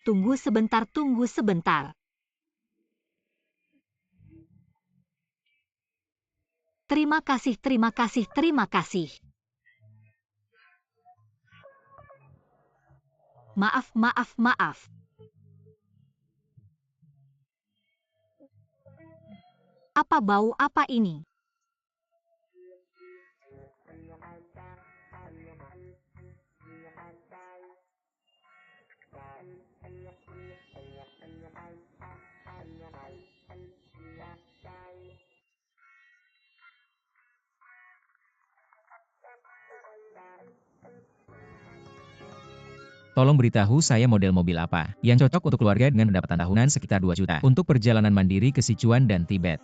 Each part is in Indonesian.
Tunggu sebentar, tunggu sebentar. Terima kasih, terima kasih, terima kasih. Maaf, maaf, maaf. Apa bau apa ini? Tolong beritahu saya model mobil apa yang cocok untuk keluarga dengan pendapatan tahunan sekitar 2 juta untuk perjalanan mandiri ke Sichuan dan Tibet.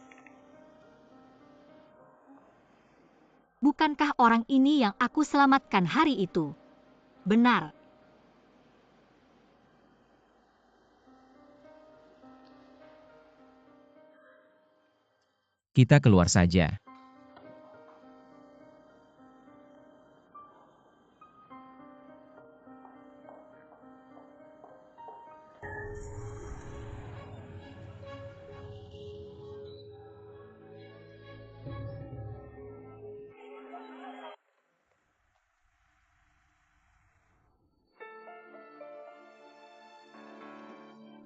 Bukankah orang ini yang aku selamatkan hari itu? Benar. Kita keluar saja.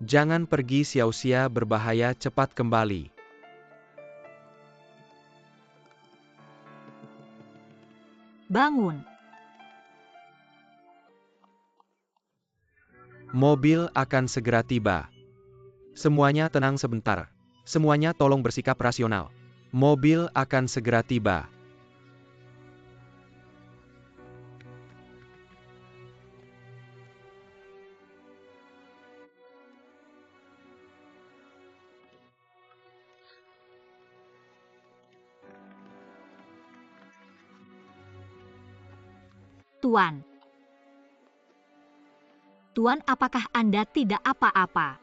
Jangan pergi sia-sia, berbahaya, cepat kembali. Bangun. Mobil akan segera tiba. Semuanya tenang sebentar. Semuanya tolong bersikap rasional. Mobil akan segera tiba. Tuan. Tuan, apakah Anda tidak apa-apa?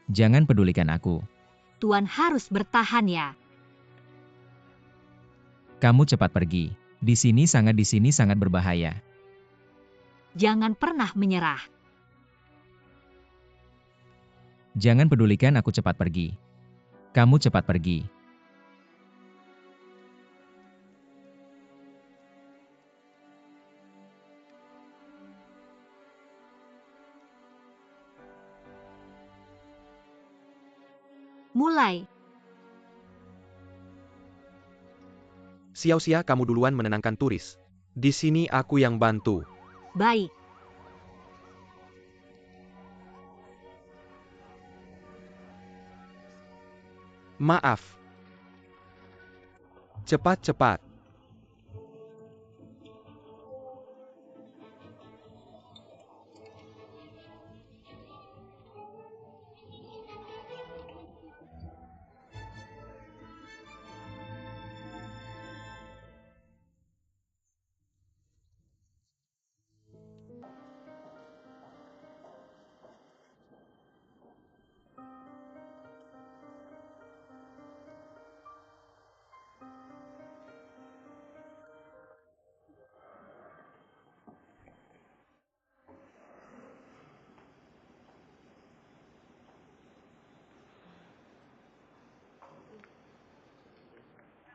Jangan pedulikan aku. Tuan harus bertahan ya. Kamu cepat pergi. Di sini sangat berbahaya. Jangan pernah menyerah. Jangan pedulikan aku, cepat pergi. Kamu cepat pergi. Mulai. Sia-sia kamu duluan menenangkan turis. Di sini aku yang bantu. Baik. Maaf. Cepat-cepat.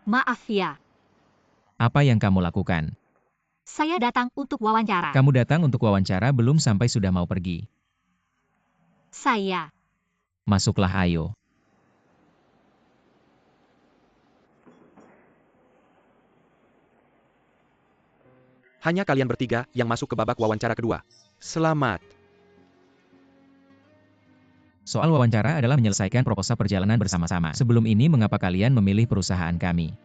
Maaf ya. Apa yang kamu lakukan? Saya datang untuk wawancara. Kamu datang untuk wawancara belum sampai sudah mau pergi. Saya. Masuklah, ayo. Hanya kalian bertiga yang masuk ke babak wawancara kedua. Selamat. Soal wawancara adalah menyelesaikan proposal perjalanan bersama-sama. Sebelum ini, mengapa kalian memilih perusahaan kami?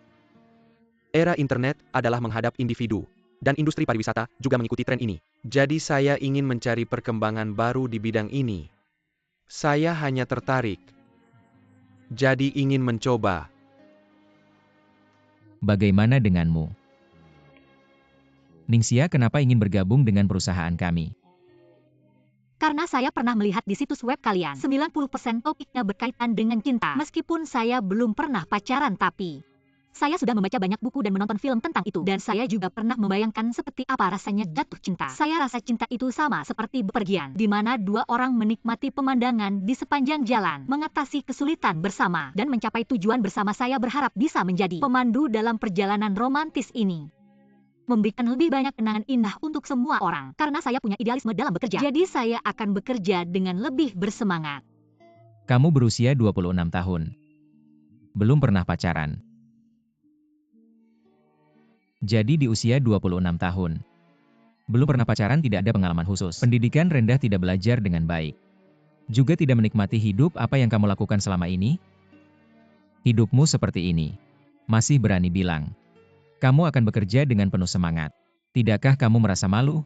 Era internet adalah menghadap individu, dan industri pariwisata juga mengikuti tren ini. Jadi saya ingin mencari perkembangan baru di bidang ini. Saya hanya tertarik. Jadi ingin mencoba. Bagaimana denganmu? Ningxia, kenapa ingin bergabung dengan perusahaan kami? Karena saya pernah melihat di situs web kalian, 90% topiknya berkaitan dengan cinta. Meskipun saya belum pernah pacaran tapi saya sudah membaca banyak buku dan menonton film tentang itu. Dan saya juga pernah membayangkan seperti apa rasanya jatuh cinta. Saya rasa cinta itu sama seperti bepergian, di mana dua orang menikmati pemandangan di sepanjang jalan, mengatasi kesulitan bersama, dan mencapai tujuan bersama. Saya berharap bisa menjadi pemandu dalam perjalanan romantis ini. Memberikan lebih banyak kenangan indah untuk semua orang. Karena saya punya idealisme dalam bekerja. Jadi saya akan bekerja dengan lebih bersemangat. Kamu berusia 26 tahun. Belum pernah pacaran. Jadi di usia 26 tahun. Belum pernah pacaran, tidak ada pengalaman khusus. Pendidikan rendah, tidak belajar dengan baik. Juga tidak menikmati hidup. Apa yang kamu lakukan selama ini? Hidupmu seperti ini. Masih berani bilang. Kamu akan bekerja dengan penuh semangat. Tidakkah kamu merasa malu?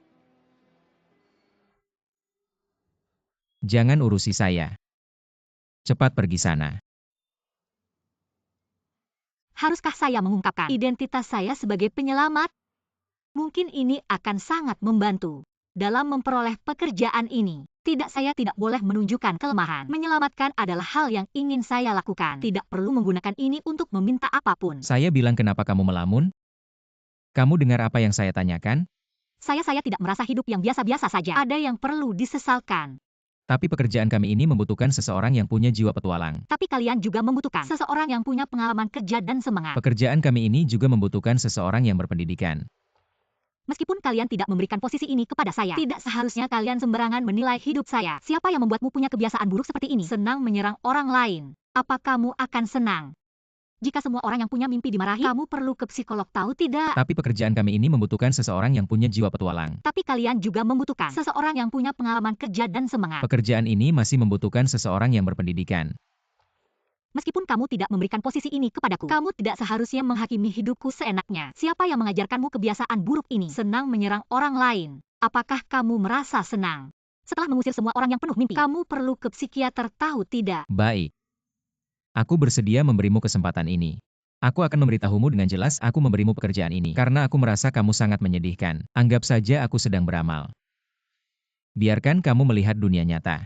Jangan urusi saya. Cepat pergi sana. Haruskah saya mengungkapkan identitas saya sebagai penyelamat? Mungkin ini akan sangat membantu dalam memperoleh pekerjaan ini. Tidak, saya tidak boleh menunjukkan kelemahan. Menyelamatkan adalah hal yang ingin saya lakukan. Tidak perlu menggunakan ini untuk meminta apapun. Saya bilang, kenapa kamu melamun? Kamu dengar apa yang saya tanyakan? Saya tidak merasa hidup yang biasa-biasa saja. Ada yang perlu disesalkan. Tapi pekerjaan kami ini membutuhkan seseorang yang punya jiwa petualang. Tapi kalian juga membutuhkan seseorang yang punya pengalaman kerja dan semangat. Pekerjaan kami ini juga membutuhkan seseorang yang berpendidikan. Meskipun kalian tidak memberikan posisi ini kepada saya, tidak seharusnya kalian sembarangan menilai hidup saya. Siapa yang membuatmu punya kebiasaan buruk seperti ini? Senang menyerang orang lain. Apa kamu akan senang jika semua orang yang punya mimpi dimarahi? Kamu perlu ke psikolog, tahu tidak? Tapi pekerjaan kami ini membutuhkan seseorang yang punya jiwa petualang. Tapi kalian juga membutuhkan seseorang yang punya pengalaman kerja dan semangat. Pekerjaan ini masih membutuhkan seseorang yang berpendidikan. Meskipun kamu tidak memberikan posisi ini kepadaku, kamu tidak seharusnya menghakimi hidupku seenaknya. Siapa yang mengajarkanmu kebiasaan buruk ini? Senang menyerang orang lain. Apakah kamu merasa senang setelah mengusir semua orang yang penuh mimpi? Kamu perlu ke psikiater, tahu tidak? Baik. Aku bersedia memberimu kesempatan ini. Aku akan memberitahumu dengan jelas, aku memberimu pekerjaan ini karena aku merasa kamu sangat menyedihkan. Anggap saja aku sedang beramal. Biarkan kamu melihat dunia nyata.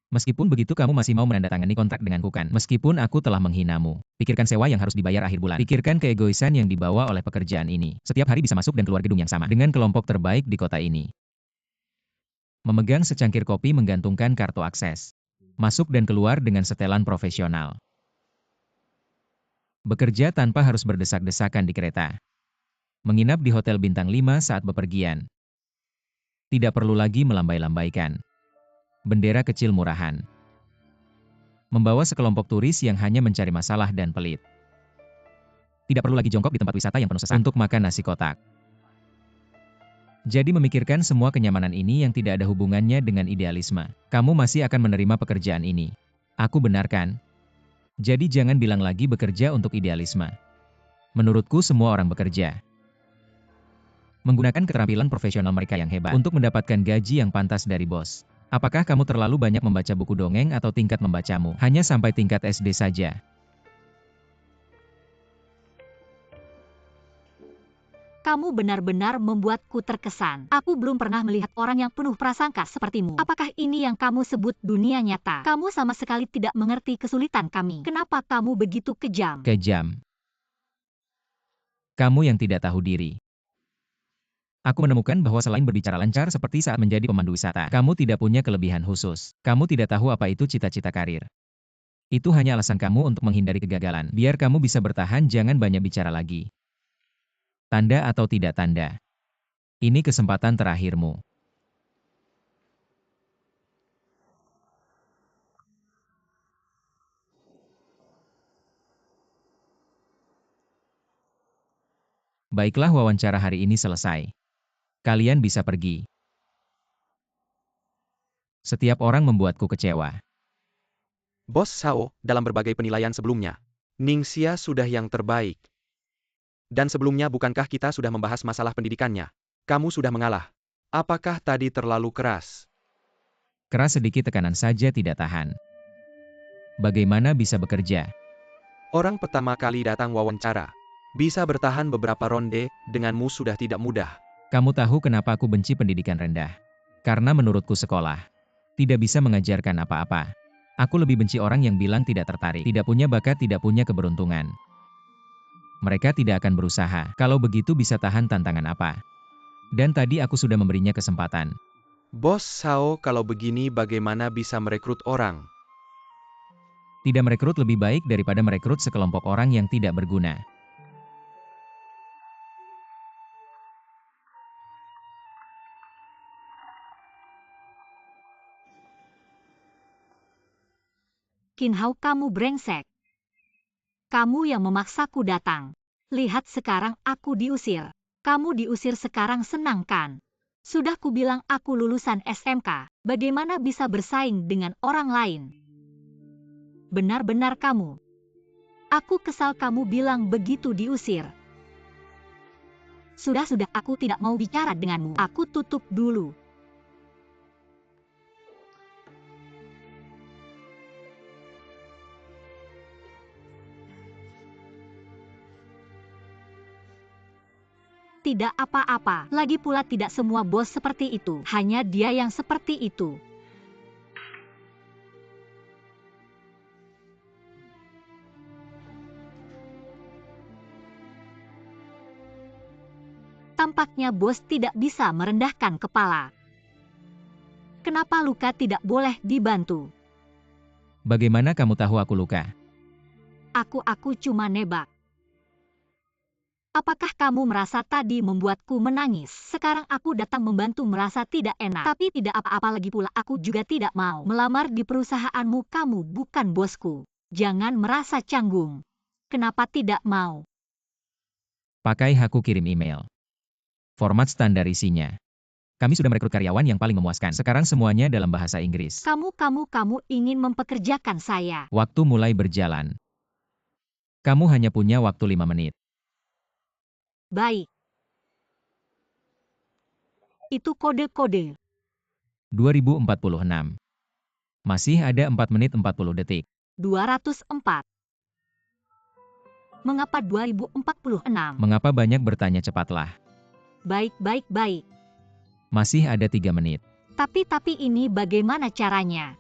Meskipun begitu, kamu masih mau menandatangani kontrak denganku kan? Meskipun aku telah menghinamu. Pikirkan sewa yang harus dibayar akhir bulan. Pikirkan keegoisan yang dibawa oleh pekerjaan ini. Setiap hari bisa masuk dan keluar gedung yang sama dengan kelompok terbaik di kota ini. Memegang secangkir kopi, menggantungkan kartu akses. Masuk dan keluar dengan setelan profesional. Bekerja tanpa harus berdesak-desakan di kereta. Menginap di hotel bintang 5 saat bepergian. Tidak perlu lagi melambai-lambaikan bendera kecil murahan. Membawa sekelompok turis yang hanya mencari masalah dan pelit. Tidak perlu lagi jongkok di tempat wisata yang penuh sesak untuk makan nasi kotak. Jadi memikirkan semua kenyamanan ini yang tidak ada hubungannya dengan idealisme. Kamu masih akan menerima pekerjaan ini. Aku benarkan. Jadi jangan bilang lagi bekerja untuk idealisme. Menurutku semua orang bekerja menggunakan keterampilan profesional mereka yang hebat untuk mendapatkan gaji yang pantas dari bos. Apakah kamu terlalu banyak membaca buku dongeng atau tingkat membacamu hanya sampai tingkat SD saja? Kamu benar-benar membuatku terkesan. Aku belum pernah melihat orang yang penuh prasangka sepertimu. Apakah ini yang kamu sebut dunia nyata? Kamu sama sekali tidak mengerti kesulitan kami. Kenapa kamu begitu kejam? Kejam. Kamu yang tidak tahu diri. Aku menemukan bahwa selain berbicara lancar seperti saat menjadi pemandu wisata, kamu tidak punya kelebihan khusus. Kamu tidak tahu apa itu cita-cita karir. Itu hanya alasan kamu untuk menghindari kegagalan. Biar kamu bisa bertahan, jangan banyak bicara lagi. Tanda atau tidak tanda. Ini kesempatan terakhirmu. Baiklah, wawancara hari ini selesai. Kalian bisa pergi. Setiap orang membuatku kecewa. Bos Sao, dalam berbagai penilaian sebelumnya, Ningxia sudah yang terbaik. Dan sebelumnya bukankah kita sudah membahas masalah pendidikannya? Kamu sudah mengalah. Apakah tadi terlalu keras? Keras sedikit, tekanan saja tidak tahan. Bagaimana bisa bekerja? Orang pertama kali datang wawancara. Bisa bertahan beberapa ronde, denganmu sudah tidak mudah. Kamu tahu kenapa aku benci pendidikan rendah? Karena menurutku sekolah tidak bisa mengajarkan apa-apa. Aku lebih benci orang yang bilang tidak tertarik, tidak punya bakat, tidak punya keberuntungan. Mereka tidak akan berusaha. Kalau begitu bisa tahan tantangan apa? Dan tadi aku sudah memberinya kesempatan. Bos Sao, kalau begini bagaimana bisa merekrut orang? Tidak merekrut lebih baik daripada merekrut sekelompok orang yang tidak berguna. Qin Hao, kamu brengsek. Kamu yang memaksaku datang. Lihat sekarang aku diusir. Kamu diusir sekarang, senang kan? Sudah kubilang aku lulusan SMK. Bagaimana bisa bersaing dengan orang lain? Benar-benar kamu. Aku kesal kamu bilang begitu diusir. Sudah, aku tidak mau bicara denganmu. Aku tutup dulu. Tidak apa-apa. Lagi pula tidak semua bos seperti itu. Hanya dia yang seperti itu. Tampaknya bos tidak bisa merendahkan kepala. Kenapa luka tidak boleh dibantu? Bagaimana kamu tahu aku luka? Aku cuma nebak. Apakah kamu merasa tadi membuatku menangis? Sekarang aku datang membantu merasa tidak enak. Tapi tidak apa-apa, lagi pula aku juga tidak mau melamar di perusahaanmu. Kamu bukan bosku. Jangan merasa canggung. Kenapa tidak mau? Pakai aku kirim email. Format standar isinya. Kami sudah merekrut karyawan yang paling memuaskan. Sekarang semuanya dalam bahasa Inggris. Kamu ingin mempekerjakan saya. Waktu mulai berjalan. Kamu hanya punya waktu 5 menit. Baik. Itu kode-kode. 2046. Masih ada 4 menit 40 detik. 204. Mengapa 2046? Mengapa banyak bertanya, cepatlah. Baik. Masih ada 3 menit. Tapi ini bagaimana caranya?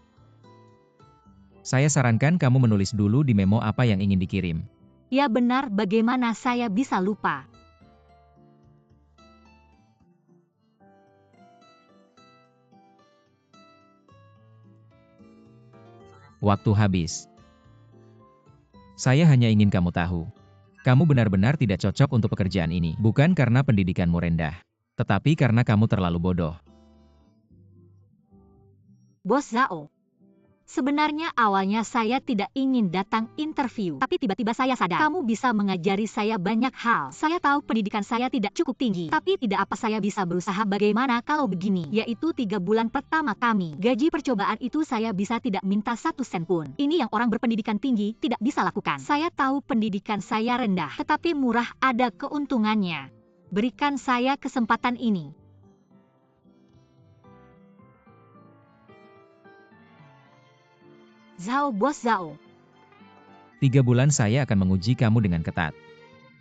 Saya sarankan kamu menulis dulu di memo apa yang ingin dikirim. Ya benar, bagaimana saya bisa lupa? Waktu habis. Saya hanya ingin kamu tahu. Kamu benar-benar tidak cocok untuk pekerjaan ini. Bukan karena pendidikanmu rendah. Tetapi karena kamu terlalu bodoh. Bos Zhao. Sebenarnya awalnya saya tidak ingin datang interview. Tapi tiba-tiba saya sadar. Kamu bisa mengajari saya banyak hal. Saya tahu pendidikan saya tidak cukup tinggi. Tapi tidak apa, saya bisa berusaha. Bagaimana kalau begini? Yaitu 3 bulan pertama kami. Gaji percobaan itu saya bisa tidak minta 1 sen pun. Ini yang orang berpendidikan tinggi tidak bisa lakukan. Saya tahu pendidikan saya rendah. Tetapi murah, ada keuntungannya. Berikan saya kesempatan ini. Zhao, Bos Zhao. 3 bulan saya akan menguji kamu dengan ketat.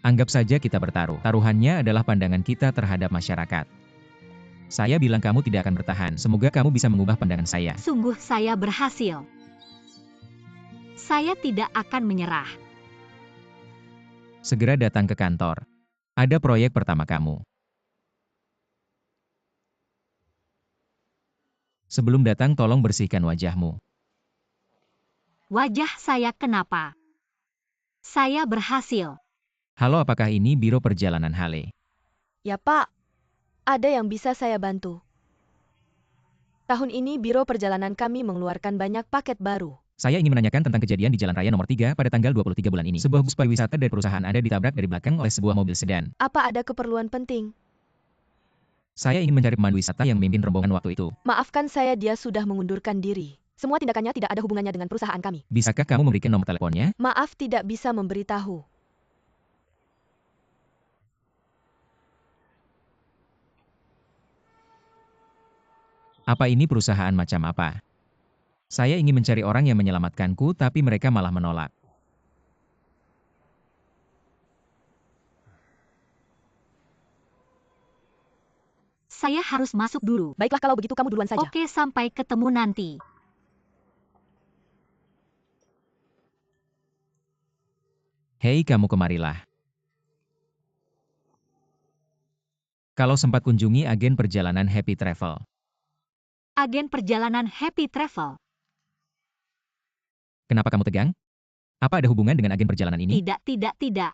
Anggap saja kita bertaruh. Taruhannya adalah pandangan kita terhadap masyarakat. Saya bilang kamu tidak akan bertahan. Semoga kamu bisa mengubah pandangan saya. Sungguh saya berhasil. Saya tidak akan menyerah. Segera datang ke kantor. Ada proyek pertama kamu. Sebelum datang tolong bersihkan wajahmu. Wajah saya kenapa? Saya berhasil. Halo, apakah ini Biro Perjalanan Hale? Ya Pak, ada yang bisa saya bantu. Tahun ini Biro Perjalanan kami mengeluarkan banyak paket baru. Saya ingin menanyakan tentang kejadian di Jalan Raya nomor 3 pada tanggal 23 bulan ini. Sebuah bus pariwisata dari perusahaan Anda ditabrak dari belakang oleh sebuah mobil sedan. Apa ada keperluan penting? Saya ingin mencari pemandu wisata yang memimpin rombongan waktu itu. Maafkan saya, dia sudah mengundurkan diri. Semua tindakannya tidak ada hubungannya dengan perusahaan kami. Bisakah kamu memberikan nomor teleponnya? Maaf, tidak bisa memberitahu. Apa ini perusahaan macam apa? Saya ingin mencari orang yang menyelamatkanku, tapi mereka malah menolak. Saya harus masuk dulu. Baiklah kalau begitu kamu duluan saja. Oke, sampai ketemu nanti. Hei kamu kemarilah. Kalau sempat kunjungi agen perjalanan Happy Travel. Agen perjalanan Happy Travel. Kenapa kamu tegang? Apa ada hubungan dengan agen perjalanan ini? Tidak.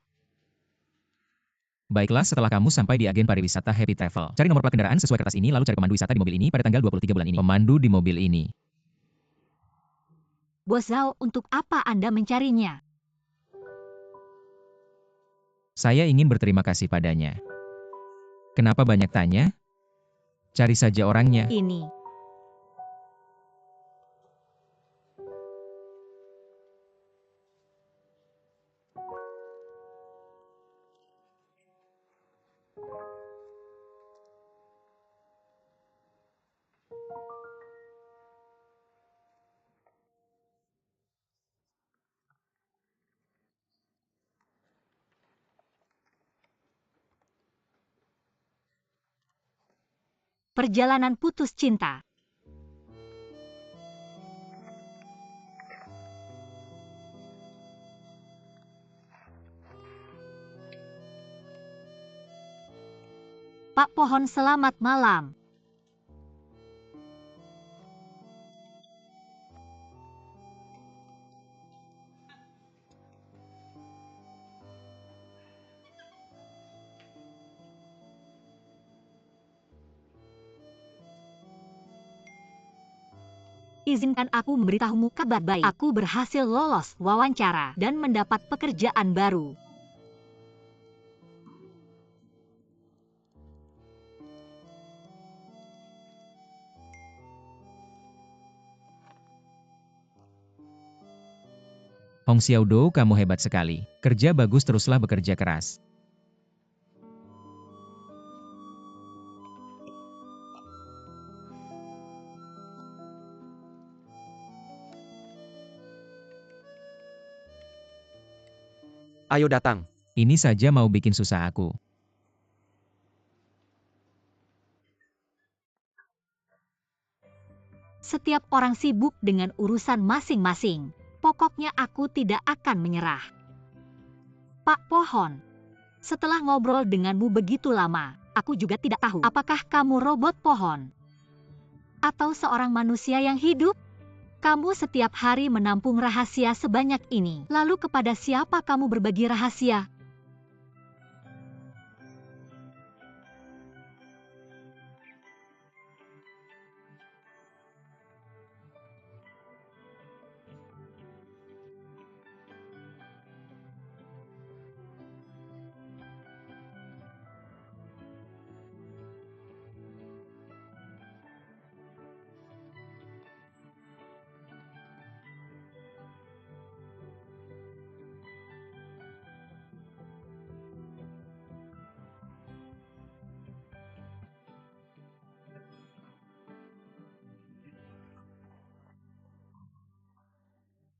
Baiklah, setelah kamu sampai di agen pariwisata Happy Travel, cari nomor plat kendaraan sesuai kertas ini lalu cari pemandu wisata di mobil ini pada tanggal 23 bulan ini. Pemandu di mobil ini. Bos Zhao, untuk apa Anda mencarinya? Saya ingin berterima kasih padanya. Kenapa banyak tanya? Cari saja orangnya. Ini. Perjalanan putus cinta. Pak Pohon, selamat malam. Izinkan aku memberitahumu kabar baik. Aku berhasil lolos wawancara dan mendapat pekerjaan baru. Hong Xiaodo, kamu hebat sekali. Kerja bagus, teruslah bekerja keras. Ayo datang. Ini saja mau bikin susah aku. Setiap orang sibuk dengan urusan masing-masing. Pokoknya aku tidak akan menyerah. Pak Pohon, setelah ngobrol denganmu begitu lama, aku juga tidak tahu apakah kamu robot pohon atau seorang manusia yang hidup. Kamu setiap hari menampung rahasia sebanyak ini. Lalu kepada siapa kamu berbagi rahasia?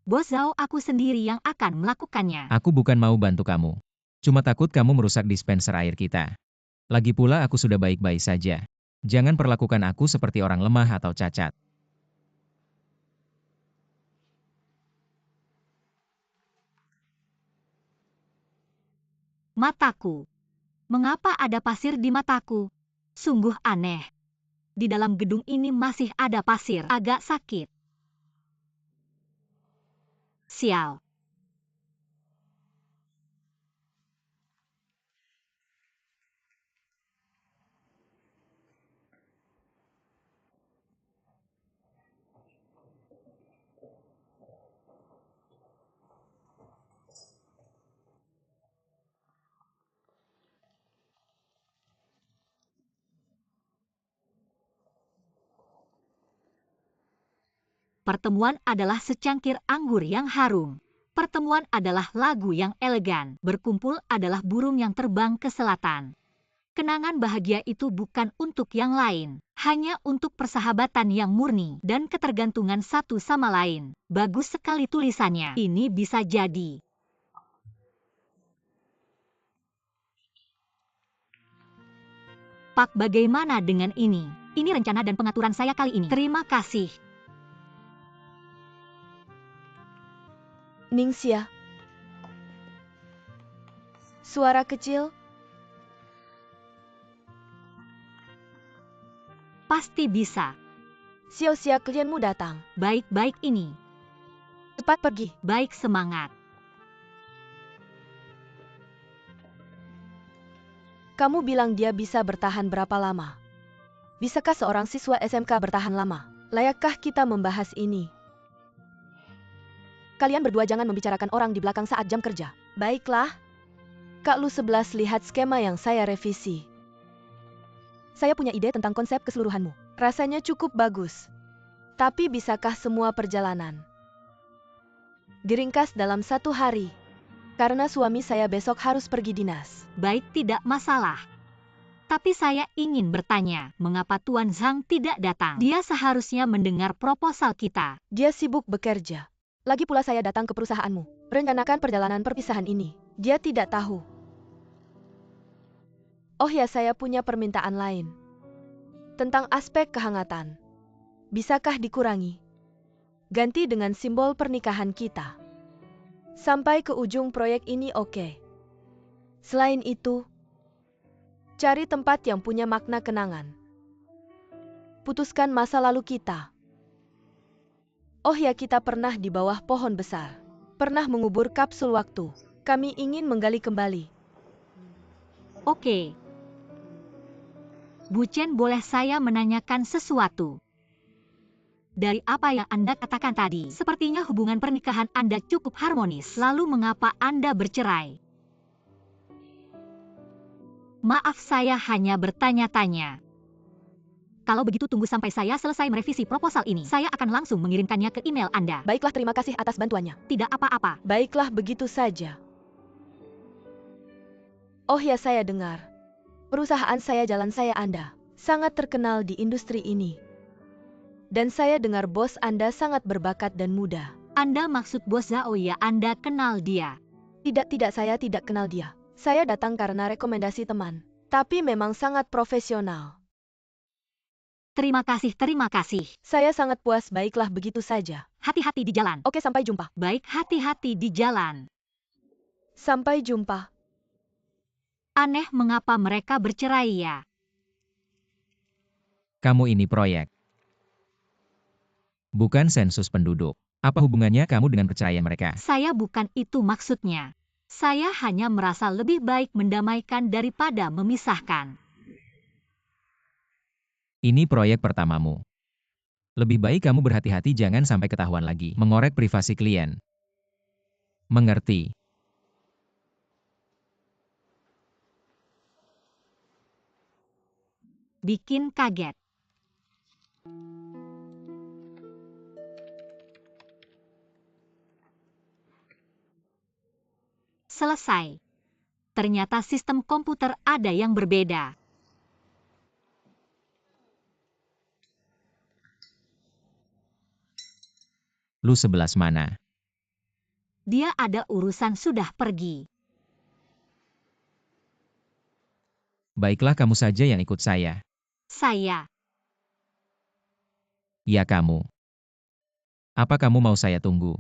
Bos Zhao, aku sendiri yang akan melakukannya. Aku bukan mau bantu kamu. Cuma takut kamu merusak dispenser air kita. Lagi pula aku sudah baik-baik saja. Jangan perlakukan aku seperti orang lemah atau cacat. Mataku. Mengapa ada pasir di mataku? Sungguh aneh. Di dalam gedung ini masih ada pasir. Agak sakit. Sial. Pertemuan adalah secangkir anggur yang harum. Pertemuan adalah lagu yang elegan. Berkumpul adalah burung yang terbang ke selatan. Kenangan bahagia itu bukan untuk yang lain, hanya untuk persahabatan yang murni dan ketergantungan satu sama lain. Bagus sekali tulisannya. Ini bisa jadi. Pak, bagaimana dengan ini? Ini rencana dan pengaturan saya kali ini. Terima kasih. Ningxia. Suara kecil. Pasti bisa. Xiao-xia, klienmu datang. Baik-baik ini. Cepat pergi. Baik, semangat. Kamu bilang dia bisa bertahan berapa lama? Bisakah seorang siswa SMK bertahan lama? Layakkah kita membahas ini? Kalian berdua jangan membicarakan orang di belakang saat jam kerja. Baiklah. Kak Lu 11, lihat skema yang saya revisi. Saya punya ide tentang konsep keseluruhanmu. Rasanya cukup bagus. Tapi bisakah semua perjalanan diringkas dalam 1 hari? Karena suami saya besok harus pergi dinas. Baik, tidak masalah. Tapi saya ingin bertanya, mengapa Tuan Zhang tidak datang? Dia seharusnya mendengar proposal kita. Dia sibuk bekerja. Lagi pula saya datang ke perusahaanmu. Rencanakan perjalanan perpisahan ini. Dia tidak tahu. Oh ya, saya punya permintaan lain. Tentang aspek kehangatan. Bisakah dikurangi? Ganti dengan simbol pernikahan kita. Sampai ke ujung proyek ini, oke. Selain itu, cari tempat yang punya makna kenangan. Putuskan masa lalu kita. Oh ya, kita pernah di bawah pohon besar. Pernah mengubur kapsul waktu. Kami ingin menggali kembali. Oke. Bu Chen, boleh saya menanyakan sesuatu? Dari apa yang Anda katakan tadi, sepertinya hubungan pernikahan Anda cukup harmonis. Lalu mengapa Anda bercerai? Maaf, saya hanya bertanya-tanya. Kalau begitu tunggu sampai saya selesai merevisi proposal ini. Saya akan langsung mengirimkannya ke email Anda. Baiklah, terima kasih atas bantuannya. Tidak apa-apa. Baiklah, begitu saja. Oh ya, saya dengar. Perusahaan saya, jalan saya Anda, sangat terkenal di industri ini. Dan saya dengar bos Anda sangat berbakat dan muda. Anda maksud bos Zhao ya? Anda kenal dia? Tidak, saya tidak kenal dia. Saya datang karena rekomendasi teman. Tapi memang sangat profesional. Terima kasih. Saya sangat puas, baiklah begitu saja. Hati-hati di jalan. Oke, sampai jumpa. Baik, hati-hati di jalan. Sampai jumpa. Aneh mengapa mereka bercerai ya? Kamu ini proyek. Bukan sensus penduduk. Apa hubungannya kamu dengan perceraian mereka? Saya bukan itu maksudnya. Saya hanya merasa lebih baik mendamaikan daripada memisahkan. Ini proyek pertamamu. Lebih baik kamu berhati-hati, jangan sampai ketahuan lagi mengorek privasi klien. Mengerti? Bikin kaget. Selesai. Ternyata sistem komputer ada yang berbeda. Lu 11 mana? Dia ada urusan, sudah pergi. Baiklah, kamu saja yang ikut saya. Saya. Ya, kamu. Apa kamu mau saya tunggu?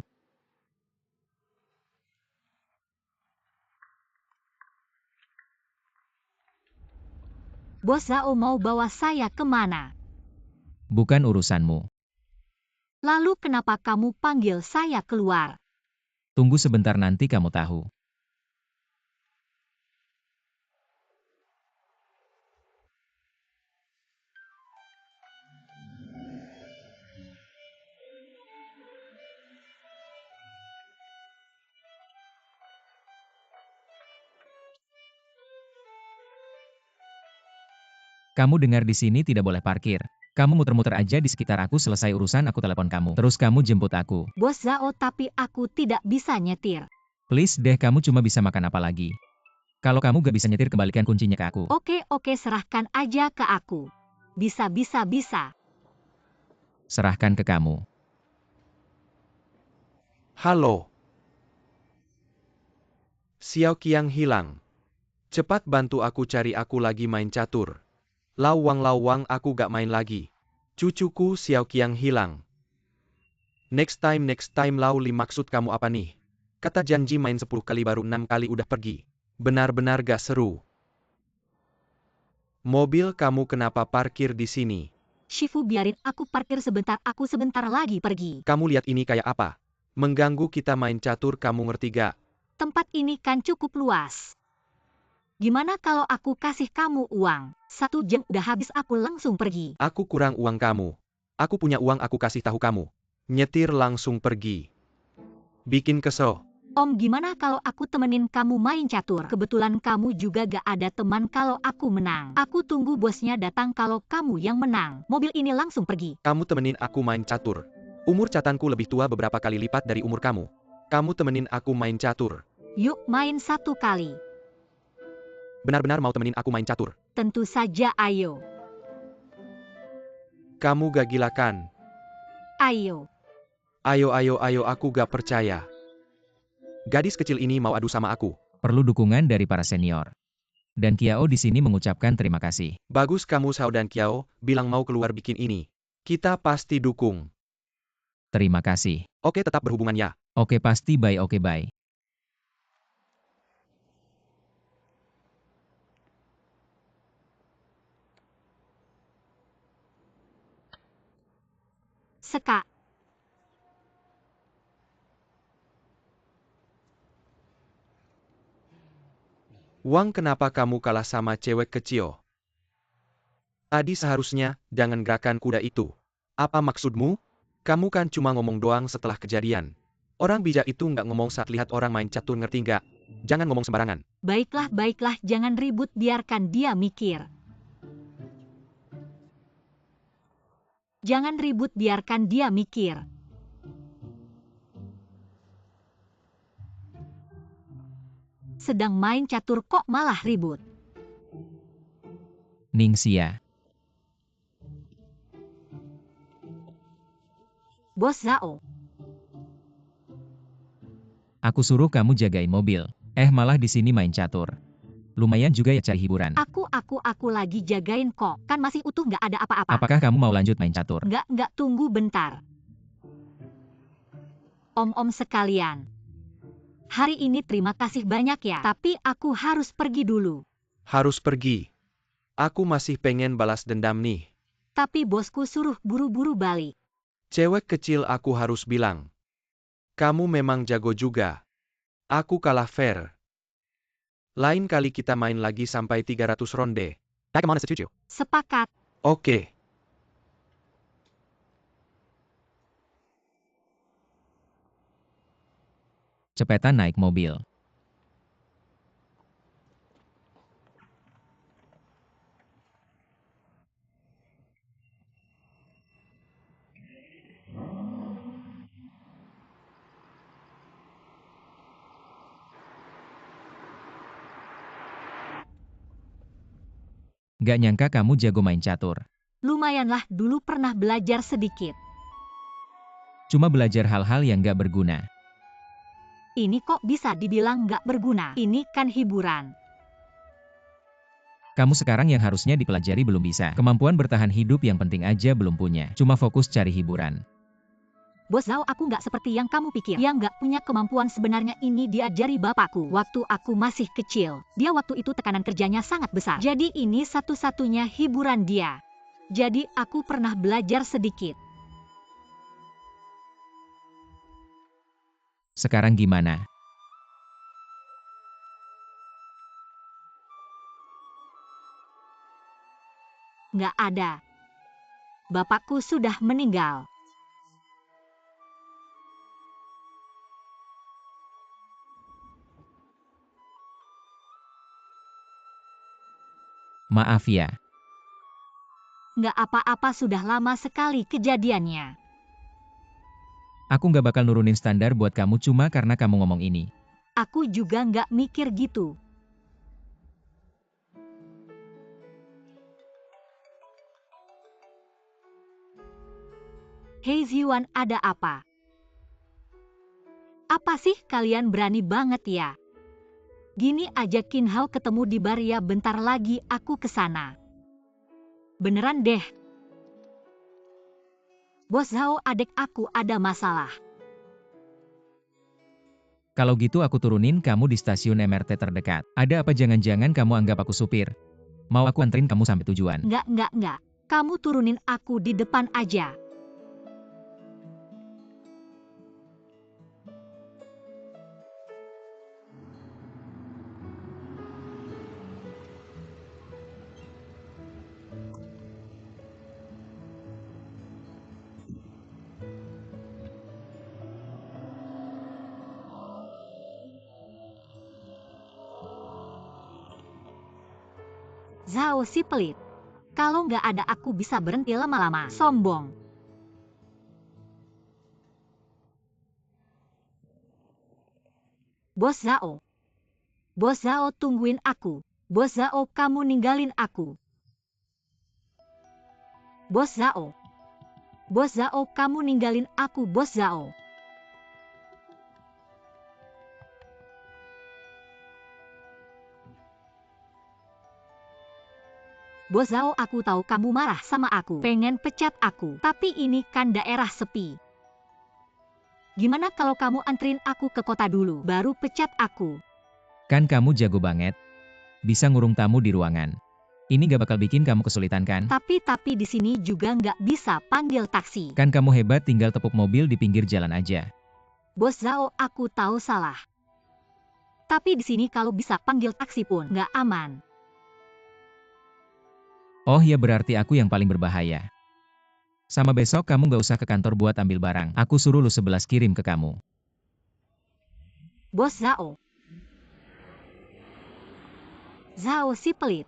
Bos Zhao mau bawa saya kemana? Bukan urusanmu. Lalu kenapa kamu panggil saya keluar? Tunggu sebentar, nanti kamu tahu. Kamu dengar, di sini tidak boleh parkir. Kamu muter-muter aja di sekitar aku, selesai urusan aku telepon kamu. Terus kamu jemput aku. Bos Zhao, tapi aku tidak bisa nyetir. Please deh, kamu cuma bisa makan apa lagi? Kalau kamu gak bisa nyetir, kembalikan kuncinya ke aku. Oke, serahkan aja ke aku. Bisa. Serahkan ke kamu. Halo. Xiao Qiang hilang. Cepat bantu aku cari, aku lagi main catur. Lawang aku gak main lagi. Cucuku Xiao Qiang hilang. Next time Lau Li maksud kamu apa nih? Kata janji main 10 kali baru 6 kali udah pergi. Benar-benar gak seru. Mobil kamu kenapa parkir di sini? Shifu, biarin aku parkir sebentar, aku sebentar lagi pergi. Kamu lihat ini kayak apa? Mengganggu kita main catur, kamu ngerti gak? Tempat ini kan cukup luas. Gimana kalau aku kasih kamu uang? 1 jam udah habis, aku langsung pergi. Aku kurang uang kamu. Aku punya uang, aku kasih tahu kamu. Nyetir langsung pergi. Bikin kesel. Om, gimana kalau aku temenin kamu main catur? Kebetulan kamu juga gak ada teman kalau aku menang. Aku tunggu bosnya datang kalau kamu yang menang. Mobil ini langsung pergi. Kamu temenin aku main catur. Umur catanku lebih tua beberapa kali lipat dari umur kamu. Kamu temenin aku main catur. Yuk main 1 kali. Benar-benar mau temenin aku main catur? Tentu saja, ayo. Kamu gak gila kan? Ayo. Ayo, aku gak percaya. Gadis kecil ini mau adu sama aku. Perlu dukungan dari para senior. Dan Kiao di sini mengucapkan terima kasih. Bagus kamu Sao dan Kiao, bilang mau keluar bikin ini. Kita pasti dukung. Terima kasih. Oke, tetap berhubungan ya. Oke, pasti bye. Oke, bye. Seka. Wang, kenapa kamu kalah sama cewek kecil? Tadi seharusnya jangan gerakan kuda itu. Apa maksudmu? Kamu kan cuma ngomong doang setelah kejadian. Orang bijak itu nggak ngomong saat lihat orang main catur, ngerti nggak? Jangan ngomong sembarangan. Baiklah, jangan ribut, biarkan dia mikir. Jangan ribut, biarkan dia mikir. Sedang main catur kok malah ribut. Ningxia. Bos Zhao. Aku suruh kamu jagain mobil. Malah di sini main catur. Lumayan juga ya cari hiburan. Aku lagi jagain kok. Kan masih utuh, nggak ada apa-apa. Apakah kamu mau lanjut main catur? Nggak, tunggu bentar. Om-om sekalian. Hari ini terima kasih banyak ya. Tapi aku harus pergi dulu. Harus pergi. Aku masih pengen balas dendam nih. Tapi bosku suruh buru-buru balik. Cewek kecil, aku harus bilang. Kamu memang jago juga. Aku kalah fair. Lain kali kita main lagi sampai 300 ronde. Bagaimana setuju? Sepakat. Oke. Cepetan naik mobil. Gak nyangka kamu jago main catur. Lumayanlah, dulu pernah belajar sedikit. Cuma belajar hal-hal yang gak berguna. Ini kok bisa dibilang nggak berguna? Ini kan hiburan. Kamu sekarang yang harusnya dipelajari belum bisa. Kemampuan bertahan hidup yang penting aja belum punya. Cuma fokus cari hiburan. Bos Zhao, aku nggak seperti yang kamu pikir. Yang nggak punya kemampuan sebenarnya ini diajari bapakku. Waktu aku masih kecil. Dia waktu itu tekanan kerjanya sangat besar. Jadi ini satu-satunya hiburan dia. Jadi aku pernah belajar sedikit. Sekarang gimana? Nggak ada. Bapakku sudah meninggal. Maaf ya. Nggak apa-apa, sudah lama sekali kejadiannya. Aku nggak bakal nurunin standar buat kamu cuma karena kamu ngomong ini. Aku juga nggak mikir gitu. Hei Ziwan, ada apa? Apa sih kalian berani banget ya? Gini aja Qin Hao ketemu di bar ya, bentar lagi aku kesana. Beneran deh. Bos Zhao, adik aku ada masalah. Kalau gitu aku turunin kamu di stasiun MRT terdekat. Ada apa jangan-jangan kamu anggap aku supir? Mau aku anterin kamu sampai tujuan? Enggak. Kamu turunin aku di depan aja. Zhao si pelit. Kalau nggak ada aku bisa berhenti lama-lama. Sombong. Bos Zhao. Bos Zhao, tungguin aku. Bos Zhao, kamu ninggalin aku. Bos Zhao. Bos Zhao, kamu ninggalin aku. Bos Zhao. Bos Zhao, aku tahu kamu marah sama aku, pengen pecat aku. Tapi ini kan daerah sepi. Gimana kalau kamu anterin aku ke kota dulu, baru pecat aku? Kan kamu jago banget. Bisa ngurung tamu di ruangan. Ini gak bakal bikin kamu kesulitan kan? Tapi di sini juga nggak bisa panggil taksi. Kan kamu hebat, tinggal tepuk mobil di pinggir jalan aja. Bos Zhao, aku tahu salah. Tapi di sini kalau bisa panggil taksi pun nggak aman. Oh ya, berarti aku yang paling berbahaya. Sama besok kamu gak usah ke kantor buat ambil barang. Aku suruh lu 11 kirim ke kamu. Bos Zhao. Zhao si pelit.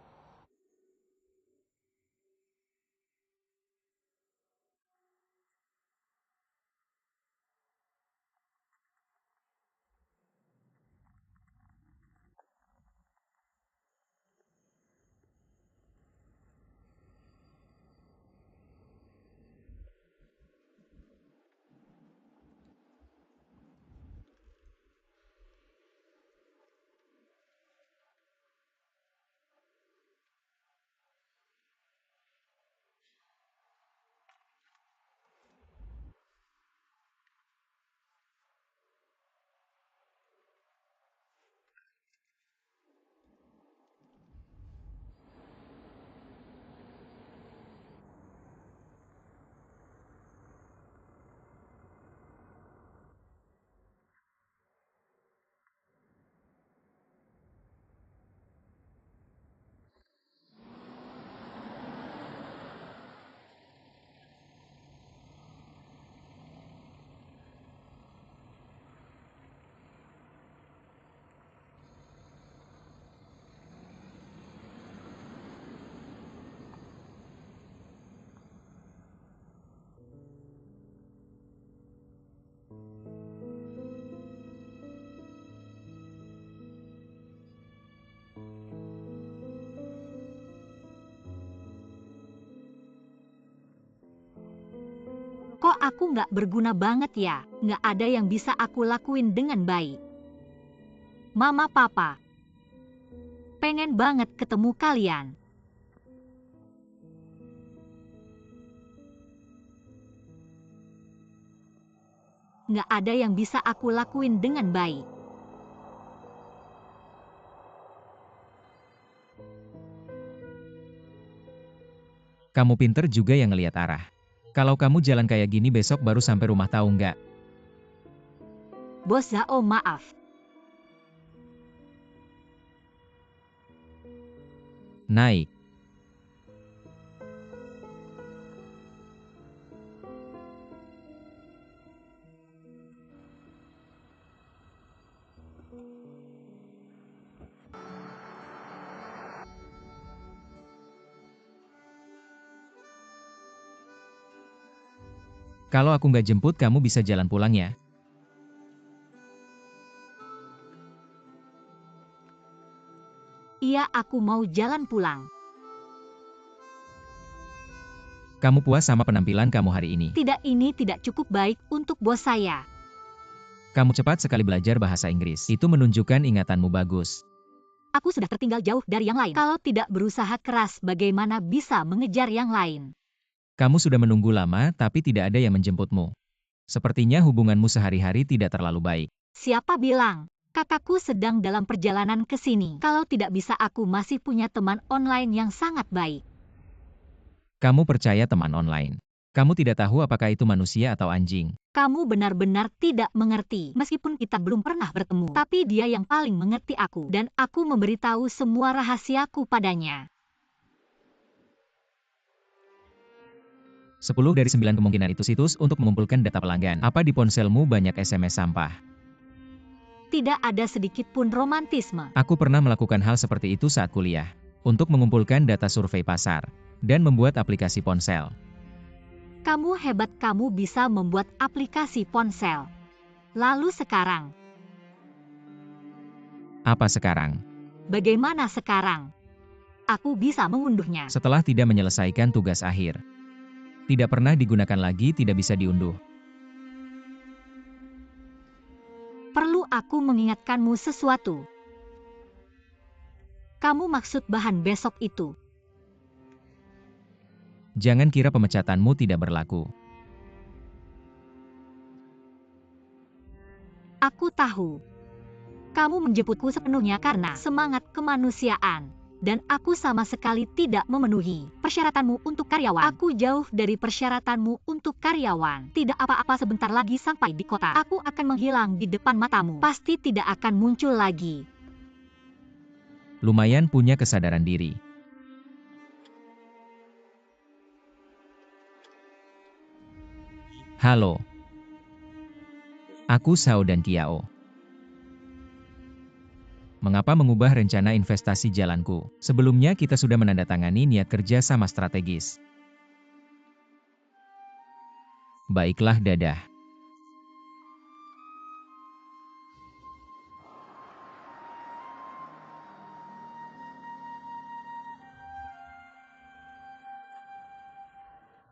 Kok aku nggak berguna banget ya? Nggak ada yang bisa aku lakuin dengan baik. Mama, Papa. Pengen banget ketemu kalian. Nggak ada yang bisa aku lakuin dengan baik. Kamu pinter juga yang ngeliat arah. Kalau kamu jalan kayak gini besok baru sampai rumah, tahu nggak? Bos Zhao, maaf. Naik. Kalau aku nggak jemput, kamu bisa jalan pulang ya. Iya, aku mau jalan pulang. Kamu puas sama penampilan kamu hari ini? Tidak, ini tidak cukup baik untuk bos saya. Kamu cepat sekali belajar bahasa Inggris. Itu menunjukkan ingatanmu bagus. Aku sudah tertinggal jauh dari yang lain. Kalau tidak berusaha keras, bagaimana bisa mengejar yang lain? Kamu sudah menunggu lama tapi tidak ada yang menjemputmu. Sepertinya hubunganmu sehari-hari tidak terlalu baik. Siapa bilang? Kakakku sedang dalam perjalanan ke sini. Kalau tidak bisa, aku masih punya teman online yang sangat baik. Kamu percaya teman online. Kamu tidak tahu apakah itu manusia atau anjing. Kamu benar-benar tidak mengerti. Meskipun kita belum pernah bertemu, tapi dia yang paling mengerti aku. Dan aku memberitahu semua rahasiaku padanya. 10 dari 9 kemungkinan itu situs untuk mengumpulkan data pelanggan. Apa di ponselmu banyak SMS sampah? Tidak ada sedikit pun romantisme. Aku pernah melakukan hal seperti itu saat kuliah. Untuk mengumpulkan data survei pasar. Dan membuat aplikasi ponsel. Kamu hebat, kamu bisa membuat aplikasi ponsel. Lalu sekarang? Apa sekarang? Bagaimana sekarang? Aku bisa mengunduhnya. Setelah tidak menyelesaikan tugas akhir. Tidak pernah digunakan lagi, tidak bisa diunduh. Perlu aku mengingatkanmu sesuatu? Kamu maksud bahan besok itu? Jangan kira pemecatanmu tidak berlaku. Aku tahu. Kamu menjemputku sepenuhnya karena semangat kemanusiaan. Dan aku sama sekali tidak memenuhi persyaratanmu untuk karyawan. Aku jauh dari persyaratanmu untuk karyawan. Tidak apa-apa, sebentar lagi sampai di kota. Aku akan menghilang di depan matamu. Pasti tidak akan muncul lagi. Lumayan punya kesadaran diri. Halo. Aku Sao dan Kiao. Mengapa mengubah rencana investasi jalanku? Sebelumnya kita sudah menandatangani niat kerja sama strategis. Baiklah, dadah.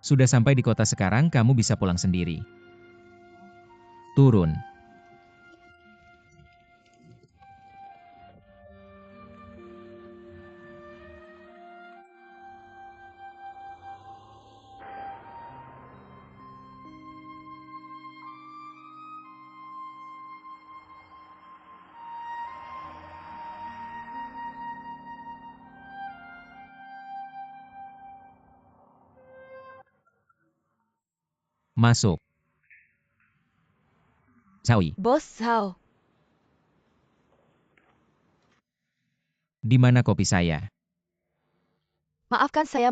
Sudah sampai di kota sekarang, kamu bisa pulang sendiri. Turun. Masuk. Sawi, Bos Sao, di mana kopi saya? maafkan saya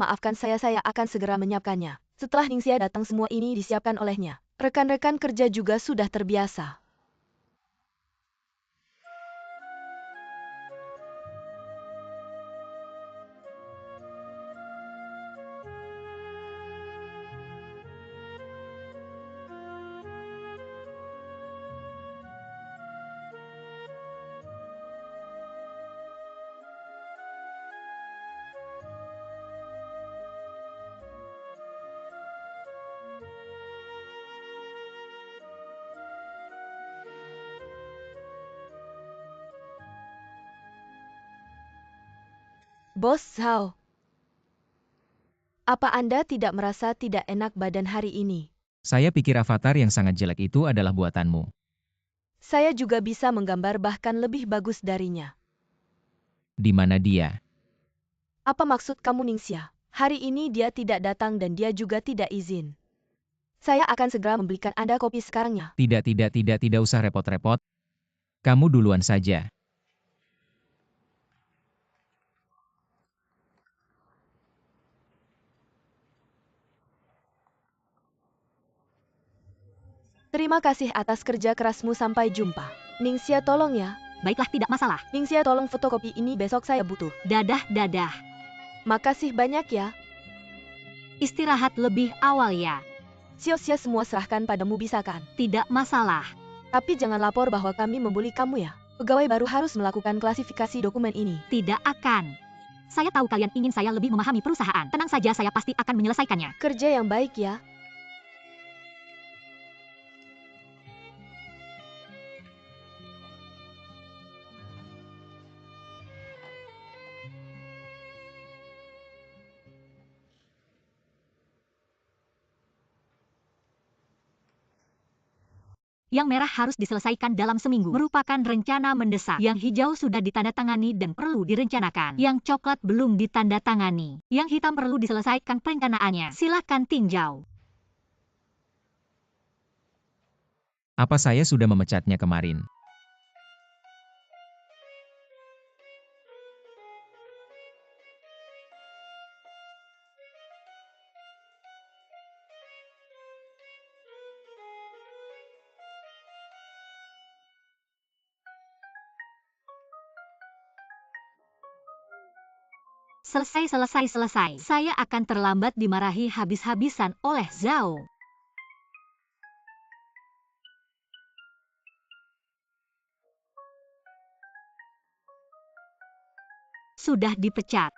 akan segera menyiapkannya. Setelah Ningxia datang, semua ini disiapkan olehnya. Rekan-rekan kerja juga sudah terbiasa. Bos Sao, apa Anda tidak merasa tidak enak badan hari ini? Saya pikir avatar yang sangat jelek itu adalah buatanmu. Saya juga bisa menggambar bahkan lebih bagus darinya. Di mana dia? Apa maksud kamu, Ningxia? Hari ini dia tidak datang dan dia juga tidak izin. Saya akan segera membelikan Anda kopi sekarangnya. Tidak usah repot-repot. Kamu duluan saja. Terima kasih atas kerja kerasmu, sampai jumpa. Ningxia, tolong ya. Baiklah, tidak masalah. Ningxia, tolong fotokopi ini, besok saya butuh. Dadah. Makasih banyak ya. Istirahat lebih awal ya. Sia-sia semua serahkan padamu, bisa kan? Tidak masalah. Tapi jangan lapor bahwa kami membuli kamu ya. Pegawai baru harus melakukan klasifikasi dokumen ini. Tidak akan. Saya tahu kalian ingin saya lebih memahami perusahaan. Tenang saja, saya pasti akan menyelesaikannya. Kerja yang baik ya. Yang merah harus diselesaikan dalam seminggu. Merupakan rencana mendesak. Yang hijau sudah ditandatangani dan perlu direncanakan. Yang coklat belum ditandatangani. Yang hitam perlu diselesaikan perencanaannya. Silakan tinjau. Apa saya sudah memecatnya kemarin? Selesai. Saya akan terlambat dimarahi habis-habisan oleh Zhao. Sudah dipecat.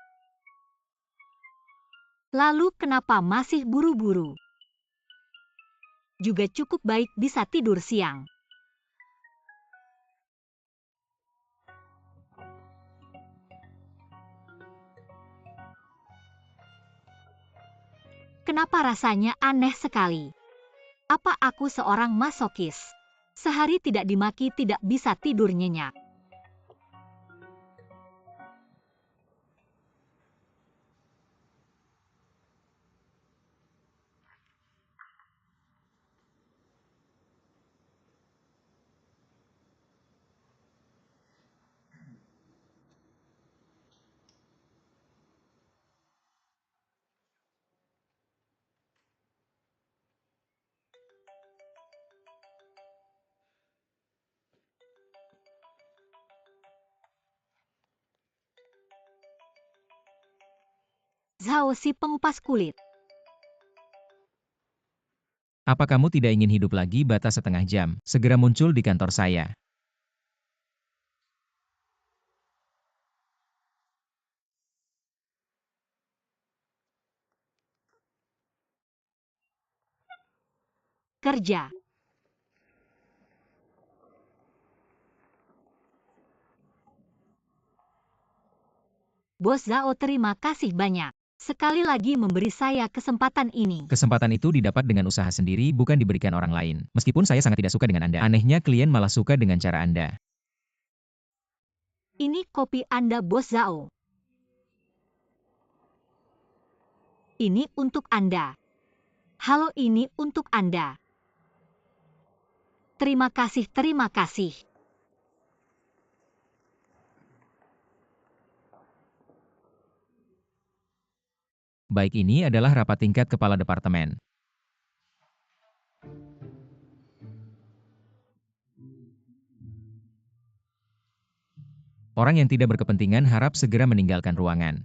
Lalu kenapa masih buru-buru? Juga cukup baik bisa tidur siang. Kenapa rasanya aneh sekali? Apa aku seorang masokis? Sehari tidak dimaki tidak bisa tidur nyenyak. Zhao si pengupas kulit. Apa kamu tidak ingin hidup lagi batas setengah jam? Segera muncul di kantor saya. Kerja. Bos Zhao, terima kasih banyak. Sekali lagi memberi saya kesempatan ini. Kesempatan itu didapat dengan usaha sendiri, bukan diberikan orang lain. Meskipun saya sangat tidak suka dengan Anda. Anehnya klien malah suka dengan cara Anda. Ini kopi Anda, Bos Zhao. Ini untuk Anda. Halo, ini untuk Anda. Terima kasih. Baik, ini adalah rapat tingkat kepala departemen. Orang yang tidak berkepentingan harap segera meninggalkan ruangan.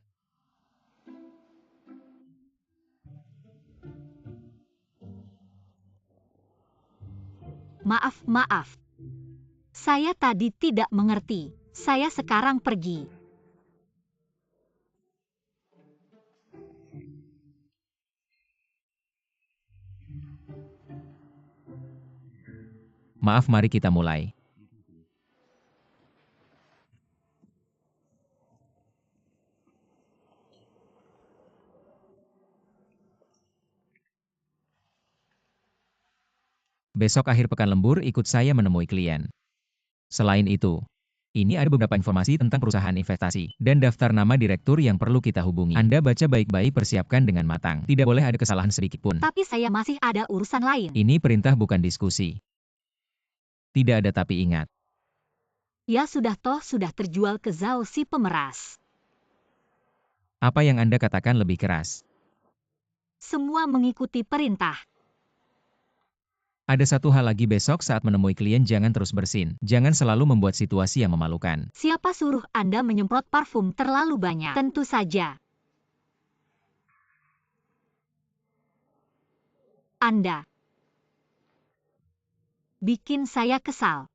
Maaf. Saya tadi tidak mengerti. Saya sekarang pergi. Maaf, mari kita mulai. Besok akhir pekan lembur ikut saya menemui klien. Selain itu, ini ada beberapa informasi tentang perusahaan investasi dan daftar nama direktur yang perlu kita hubungi. Anda baca baik-baik, persiapkan dengan matang. Tidak boleh ada kesalahan sedikit pun. Tapi saya masih ada urusan lain. Ini perintah bukan diskusi. Tidak ada tapi ingat. Ya sudah terjual ke Zhao si pemeras. Apa yang Anda katakan lebih keras? Semua mengikuti perintah. Ada satu hal lagi, besok saat menemui klien jangan terus bersin. Jangan selalu membuat situasi yang memalukan. Siapa suruh Anda menyemprot parfum terlalu banyak? Tentu saja. Anda bikin saya kesal.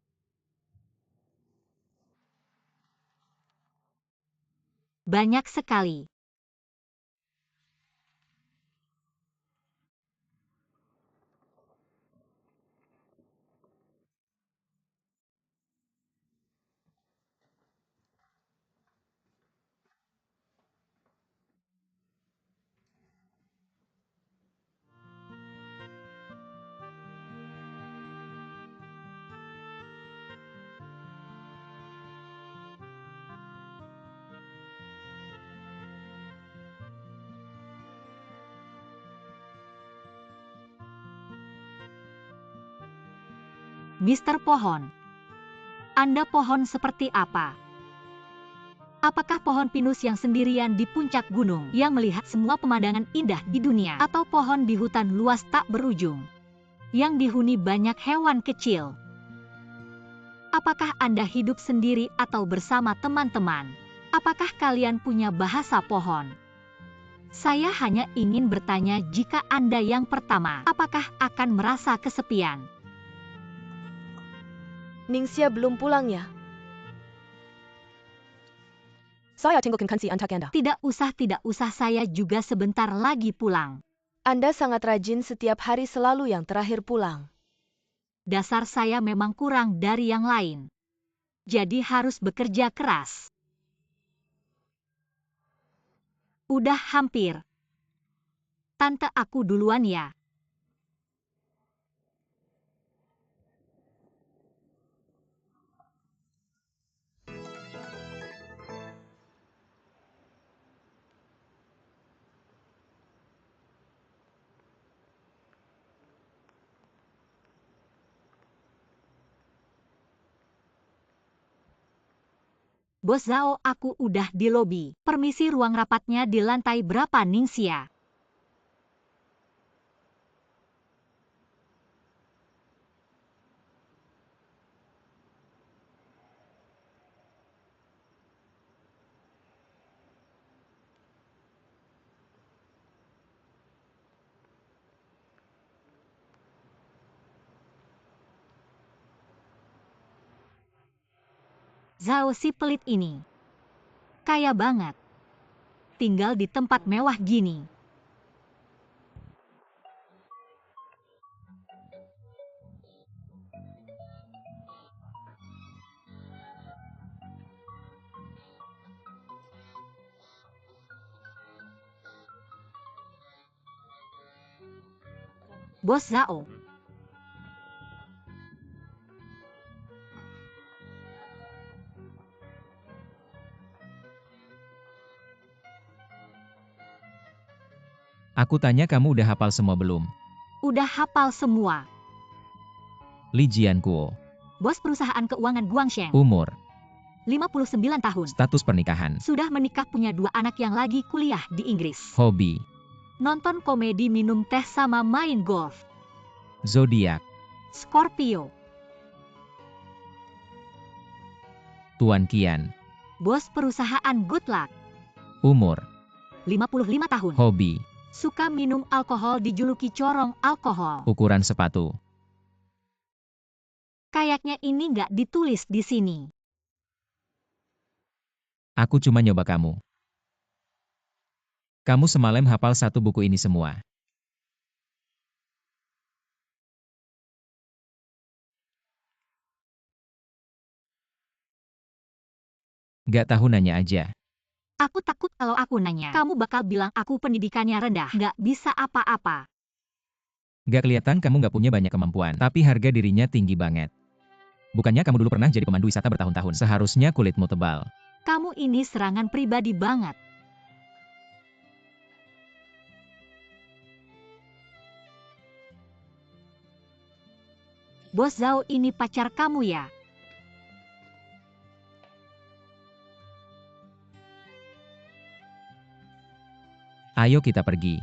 Banyak sekali. Mister Pohon. Anda pohon seperti apa? Apakah pohon pinus yang sendirian di puncak gunung yang melihat semua pemandangan indah di dunia? Atau pohon di hutan luas tak berujung yang dihuni banyak hewan kecil? Apakah Anda hidup sendiri atau bersama teman-teman? Apakah kalian punya bahasa pohon? Saya hanya ingin bertanya, jika Anda yang pertama, apakah akan merasa kesepian? Ningxia belum pulang ya? Saya tinggalkan si antak Anda. Tidak usah, saya juga sebentar lagi pulang. Anda sangat rajin, setiap hari selalu yang terakhir pulang. Dasar saya memang kurang dari yang lain. Jadi harus bekerja keras. Udah hampir. Tante, aku duluan ya. Bos Zhao, aku udah di lobi. Permisi, ruang rapatnya di lantai berapa, Ningxia? Zhao si pelit ini. Kaya banget. Tinggal di tempat mewah gini. Bos Zhao. Aku tanya, kamu udah hafal semua belum? Udah hafal semua. Li Jiankuo. Bos perusahaan keuangan Guangsheng. Umur. 59 tahun. Status pernikahan. Sudah menikah, punya 2 anak yang lagi kuliah di Inggris. Hobi. Nonton komedi, minum teh, sama main golf. Zodiak. Scorpio. Tuan Qian. Bos perusahaan Good Luck. Umur. 55 tahun. Hobi. Suka minum alkohol, dijuluki corong alkohol. Ukuran sepatu. Kayaknya ini nggak ditulis di sini. Aku cuma nyoba kamu. Kamu semalam hafal 1 buku ini semua. Gak tahu, nanya aja. Aku takut kalau aku nanya, kamu bakal bilang aku pendidikannya rendah, nggak bisa apa-apa. Gak kelihatan kamu gak punya banyak kemampuan, tapi harga dirinya tinggi banget. Bukannya kamu dulu pernah jadi pemandu wisata bertahun-tahun, seharusnya kulitmu tebal. Kamu ini serangan pribadi banget. Bos Zhao ini pacar kamu ya? Ayo kita pergi.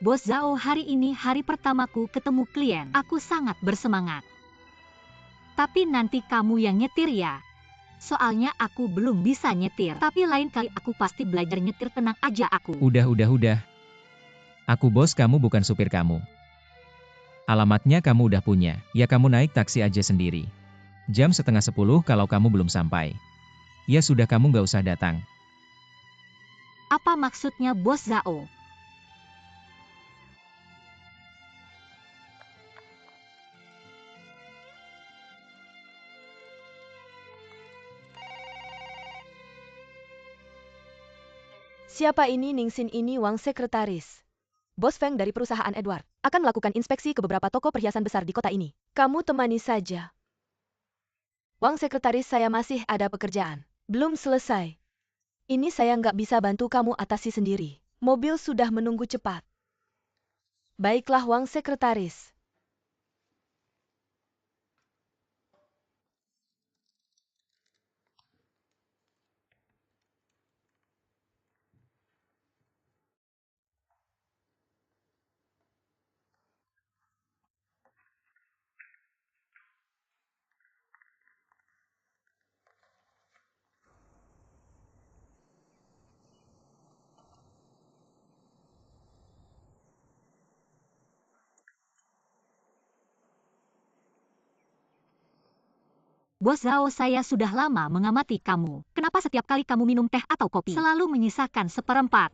Bos Zhao, hari ini hari pertamaku ketemu klien. Aku sangat bersemangat. Tapi nanti kamu yang nyetir ya. Soalnya aku belum bisa nyetir. Tapi lain kali aku pasti belajar nyetir, tenang aja aku. Udah. Aku bos kamu, bukan supir kamu. Alamatnya kamu udah punya, ya kamu naik taksi aja sendiri. Jam 9:30 kalau kamu belum sampai. Ya sudah, kamu gak usah datang. Apa maksudnya Bos Zhao? Siapa ini? Ningxin ini Wang, sekretaris. Bos Feng dari perusahaan Edward akan melakukan inspeksi ke beberapa toko perhiasan besar di kota ini. Kamu temani saja. Wang sekretaris, saya masih ada pekerjaan. Belum selesai. Ini saya nggak bisa bantu kamu atasi sendiri. Mobil sudah menunggu cepat. Baiklah Wang sekretaris. Bos Zhao, saya sudah lama mengamati kamu. Kenapa setiap kali kamu minum teh atau kopi, selalu menyisakan seperempat?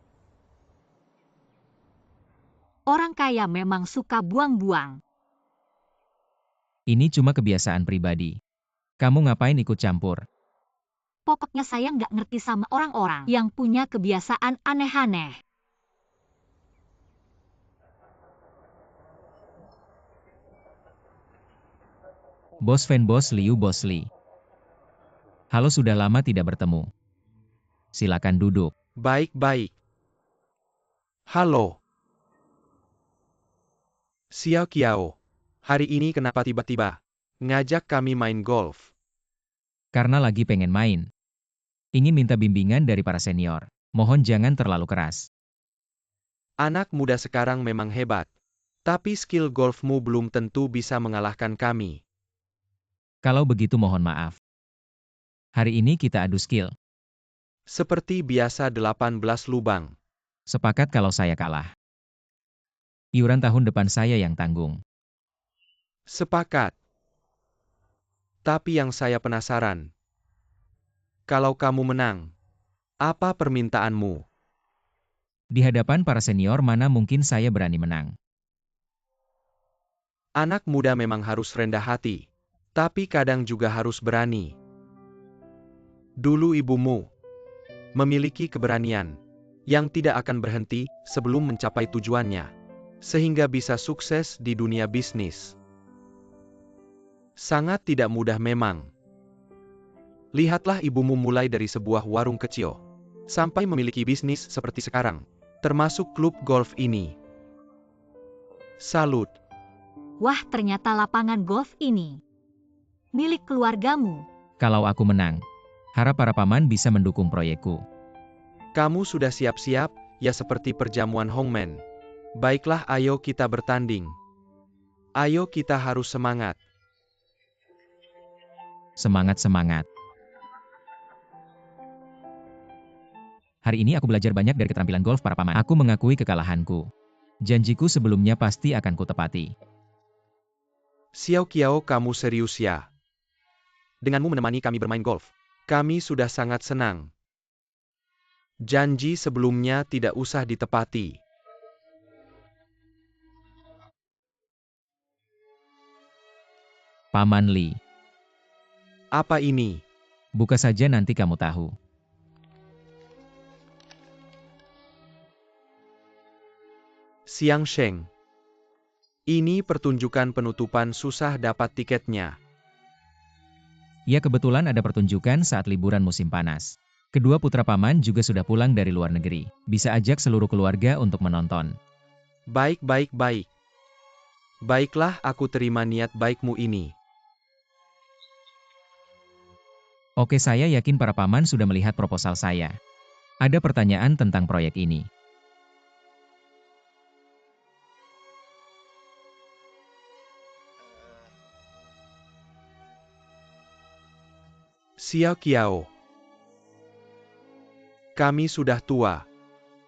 Orang kaya memang suka buang-buang. Ini cuma kebiasaan pribadi. Kamu ngapain ikut campur? Pokoknya saya nggak ngerti sama orang-orang yang punya kebiasaan aneh-aneh. Bos Fan, Bos Liu, Bos Li. Halo, sudah lama tidak bertemu. Silakan duduk. Baik-baik. Halo. Xiao Qiao. Hari ini kenapa tiba-tiba ngajak kami main golf? Karena lagi pengen main. Ingin minta bimbingan dari para senior. Mohon jangan terlalu keras. Anak muda sekarang memang hebat. Tapi skill golfmu belum tentu bisa mengalahkan kami. Kalau begitu mohon maaf. Hari ini kita adu skill. Seperti biasa 18 lubang. Sepakat kalau saya kalah. Iuran tahun depan saya yang tanggung. Sepakat. Tapi yang saya penasaran. Kalau kamu menang, apa permintaanmu? Di hadapan para senior mana mungkin saya berani menang. Anak muda memang harus rendah hati. Tapi kadang juga harus berani. Dulu ibumu memiliki keberanian yang tidak akan berhenti sebelum mencapai tujuannya, sehingga bisa sukses di dunia bisnis. Sangat tidak mudah memang. Lihatlah ibumu mulai dari sebuah warung kecil, sampai memiliki bisnis seperti sekarang, termasuk klub golf ini. Salut. Wah, ternyata lapangan golf ini milik keluargamu. Kalau aku menang, harap para paman bisa mendukung proyekku. Kamu sudah siap-siap, ya seperti perjamuan Hongmen. Baiklah, ayo kita bertanding. Ayo kita harus semangat. Semangat-semangat. Hari ini aku belajar banyak dari keterampilan golf para paman. Aku mengakui kekalahanku. Janjiku sebelumnya pasti akan kutepati. Xiao Qiao, kamu serius ya? Denganmu menemani kami bermain golf, kami sudah sangat senang. Janji sebelumnya tidak usah ditepati. Paman Li, Apa ini? buka saja nanti kamu tahu. Xiang Sheng. Ini pertunjukan penutupan, susah dapat tiketnya. Ya, kebetulan ada pertunjukan saat liburan musim panas. Kedua putra paman juga sudah pulang dari luar negeri. Bisa ajak seluruh keluarga untuk menonton. Baik. Baiklah, aku terima niat baikmu ini. Oke, saya yakin para paman sudah melihat proposal saya. Ada pertanyaan tentang proyek ini. Xiao Qiao. Kami sudah tua.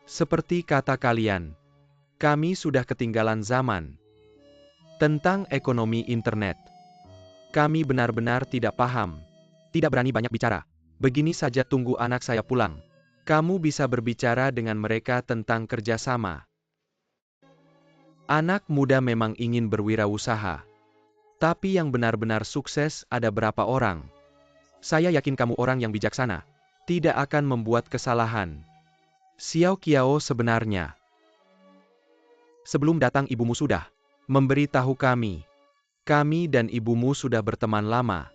Seperti kata kalian, kami sudah ketinggalan zaman. Tentang ekonomi internet, kami benar-benar tidak paham. Tidak berani banyak bicara. Begini saja, tunggu anak saya pulang. Kamu bisa berbicara dengan mereka tentang kerjasama. Anak muda memang ingin berwirausaha. Tapi yang benar-benar sukses ada berapa orang? Saya yakin kamu orang yang bijaksana. Tidak akan membuat kesalahan. Xiao Qiao, sebenarnya sebelum datang ibumu sudah memberi tahu kami. Kami dan ibumu sudah berteman lama.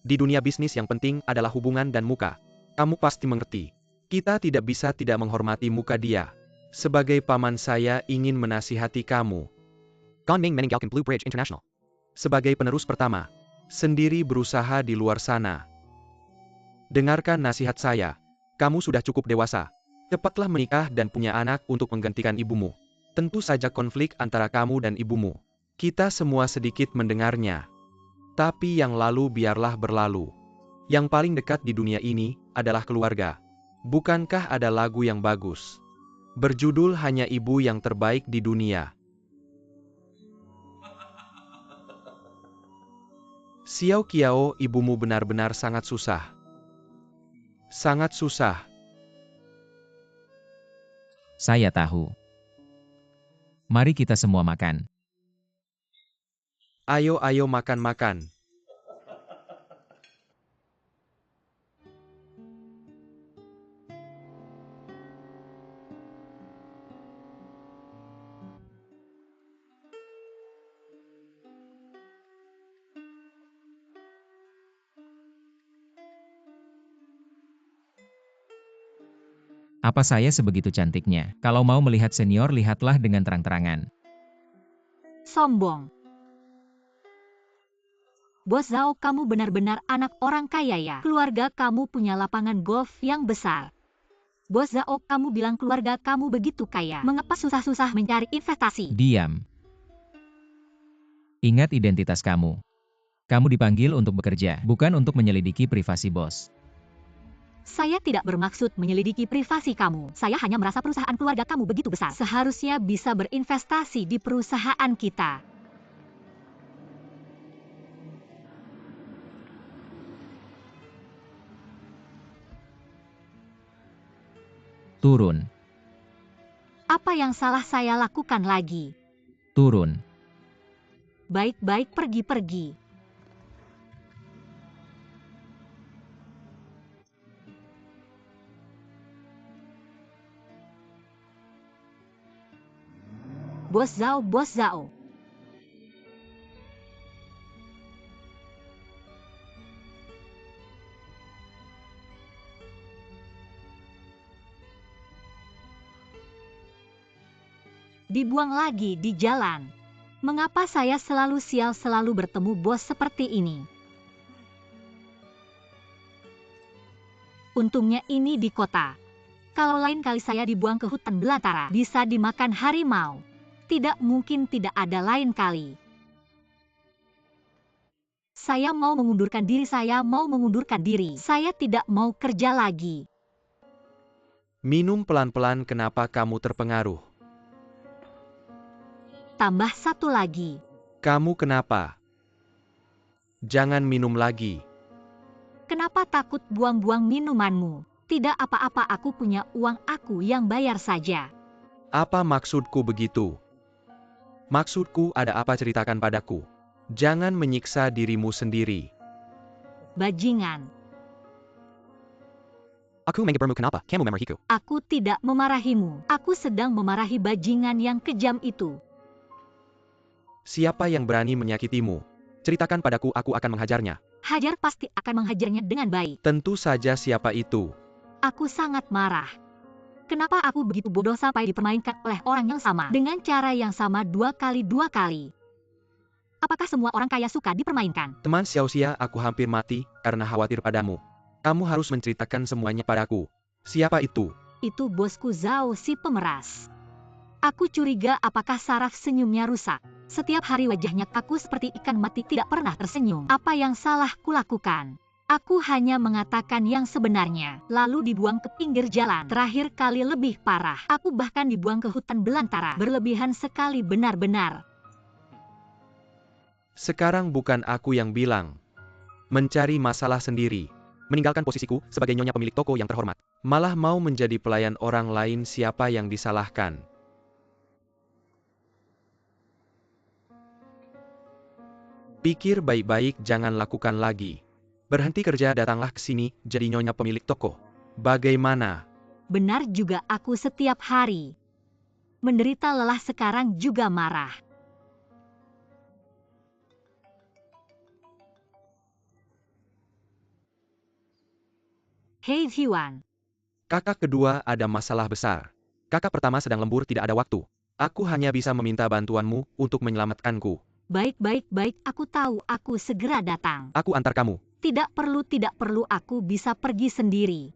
Di dunia bisnis yang penting adalah hubungan dan muka. Kamu pasti mengerti. Kita tidak bisa tidak menghormati muka dia. Sebagai paman saya ingin menasihati kamu. Gan Ming meninggalkan Blue Bridge International. Sebagai penerus pertama. Sendiri berusaha di luar sana. Dengarkan nasihat saya. Kamu sudah cukup dewasa. Cepatlah menikah dan punya anak untuk menggantikan ibumu. Tentu saja konflik antara kamu dan ibumu. Kita semua sedikit mendengarnya. Tapi yang lalu biarlah berlalu. Yang paling dekat di dunia ini adalah keluarga. Bukankah ada lagu yang bagus? Berjudul Hanya Ibu Yang Terbaik di Dunia. Xiao Qiao, ibumu benar-benar sangat susah. Sangat susah. Saya tahu. Mari kita semua makan. Ayo makan-makan. Apa saya sebegitu cantiknya? Kalau mau melihat senior, lihatlah dengan terang-terangan. Sombong. Bos Zhao, kamu benar-benar anak orang kaya ya. Keluarga kamu punya lapangan golf yang besar. Bos Zhao, kamu bilang keluarga kamu begitu kaya. Mengapa susah-susah mencari investasi? Diam. Ingat identitas kamu. Kamu dipanggil untuk bekerja, bukan untuk menyelidiki privasi bos. Saya tidak bermaksud menyelidiki privasi kamu. Saya hanya merasa perusahaan keluarga kamu begitu besar. Seharusnya bisa berinvestasi di perusahaan kita. Turun. Apa yang salah saya lakukan lagi? Turun. Baik-baik, pergi-pergi. Bos Zhao, Bos Zhao. Dibuang lagi di jalan. Mengapa saya selalu sial selalu bertemu bos seperti ini? Untungnya ini di kota. Kalau lain kali saya dibuang ke hutan belantara, bisa dimakan harimau. Tidak mungkin tidak ada lain kali. Saya mau mengundurkan diri, saya mau mengundurkan diri. Saya tidak mau kerja lagi. Minum pelan-pelan, kenapa kamu terpengaruh? Tambah satu lagi. Kamu kenapa? Jangan minum lagi. Kenapa takut buang-buang minumanmu? Tidak apa-apa, aku punya uang, aku yang bayar saja. Apa maksudku begitu? Maksudku ada apa, ceritakan padaku. Jangan menyiksa dirimu sendiri. Bajingan. Aku mengebermu, kenapa? Kamu memarahiku. Aku tidak memarahimu. Aku sedang memarahi bajingan yang kejam itu. Siapa yang berani menyakitimu? Ceritakan padaku, aku akan menghajarnya. Hajar pasti akan menghajarnya dengan baik. Tentu saja, siapa itu? Aku sangat marah. Kenapa aku begitu bodoh sampai dipermainkan oleh orang yang sama dengan cara yang sama 2 kali? Apakah semua orang kaya suka dipermainkan? Teman Xiaoxia, aku hampir mati karena khawatir padamu. Kamu harus menceritakan semuanya padaku. Siapa itu? Itu bosku Zhao, si pemeras. Aku curiga apakah saraf senyumnya rusak. Setiap hari wajahnya kaku seperti ikan mati, tidak pernah tersenyum. Apa yang salah kulakukan? Aku hanya mengatakan yang sebenarnya, lalu dibuang ke pinggir jalan. Terakhir kali lebih parah, aku bahkan dibuang ke hutan belantara. Berlebihan sekali benar-benar. Sekarang bukan aku yang bilang. Mencari masalah sendiri. Meninggalkan posisiku sebagai nyonya pemilik toko yang terhormat. Malah mau menjadi pelayan orang lain, siapa yang disalahkan? Pikir baik-baik, jangan lakukan lagi. Berhenti kerja, datanglah ke sini, jadi nyonya pemilik toko. Bagaimana? Benar juga, aku setiap hari menderita lelah, sekarang juga marah. Hei Hyuan, Kakak kedua ada masalah besar. Kakak pertama sedang lembur, tidak ada waktu. Aku hanya bisa meminta bantuanmu untuk menyelamatkanku. baik, aku tahu, aku segera datang. Aku antar kamu. Tidak perlu, aku bisa pergi sendiri.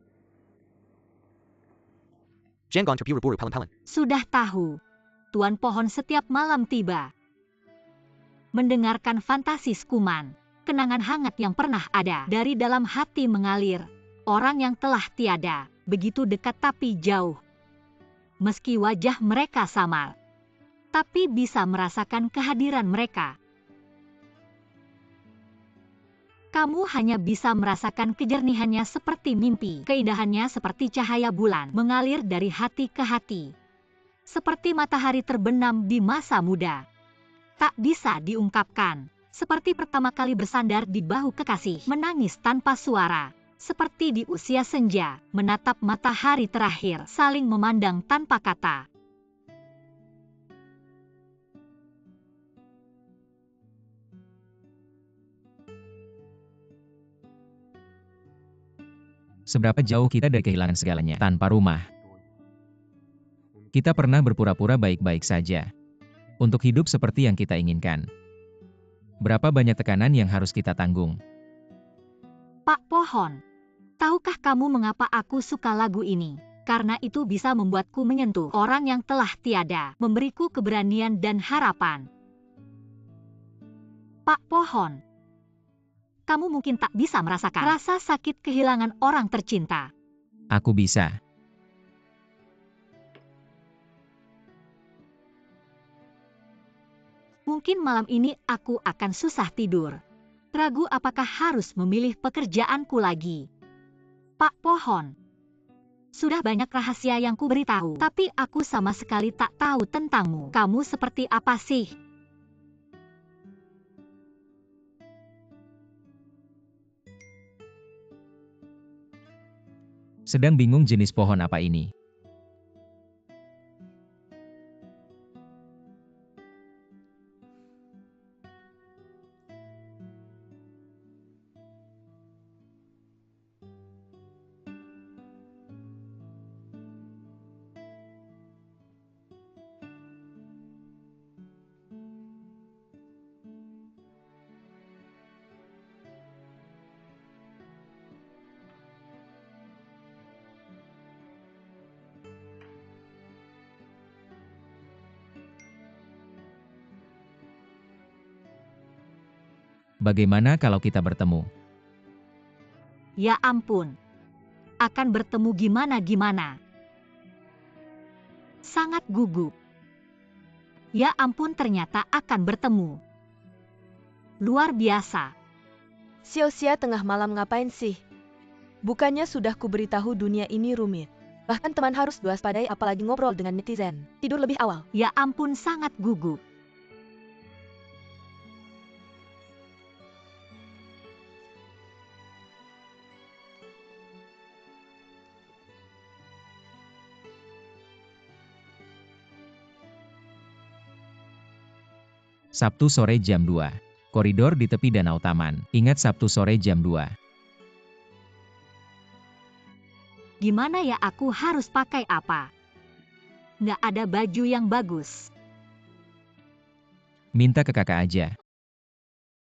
Sudah tahu. Tuan Pohon setiap malam tiba. Mendengarkan fantasi Skuman, kenangan hangat yang pernah ada dari dalam hati mengalir. Orang yang telah tiada, begitu dekat tapi jauh. Meski wajah mereka samar, tapi bisa merasakan kehadiran mereka. Kamu hanya bisa merasakan kejernihannya seperti mimpi, keindahannya seperti cahaya bulan mengalir dari hati ke hati. Seperti matahari terbenam di masa muda. Tak bisa diungkapkan, seperti pertama kali bersandar di bahu kekasih, menangis tanpa suara. Seperti di usia senja, menatap matahari terakhir, saling memandang tanpa kata. Seberapa jauh kita dari kehilangan segalanya, tanpa rumah. Kita pernah berpura-pura baik-baik saja. Untuk hidup seperti yang kita inginkan. Berapa banyak tekanan yang harus kita tanggung. Pak Pohon, tahukah kamu mengapa aku suka lagu ini? Karena itu bisa membuatku menyentuh orang yang telah tiada, memberiku keberanian dan harapan. Pak Pohon, kamu mungkin tak bisa merasakan rasa sakit kehilangan orang tercinta. Aku bisa. Mungkin malam ini aku akan susah tidur. Ragu apakah harus memilih pekerjaanku lagi. Pak Pohon, sudah banyak rahasia yang ku beritahu, tapi aku sama sekali tak tahu tentangmu. Kamu seperti apa sih? Sedang bingung jenis pohon apa ini. Bagaimana kalau kita bertemu? Ya ampun, akan bertemu gimana-gimana. Sangat gugup. Ya ampun, ternyata akan bertemu. Luar biasa. Sia-sia tengah malam ngapain sih? Bukannya sudah kuberitahu dunia ini rumit. Bahkan teman harus waspadai apalagi ngobrol dengan netizen. Tidur lebih awal. Ya ampun, sangat gugup. Sabtu sore jam 2. Koridor di tepi Danau Taman. Ingat Sabtu sore jam 2. Gimana ya, aku harus pakai apa? Nggak ada baju yang bagus. Minta ke kakak aja.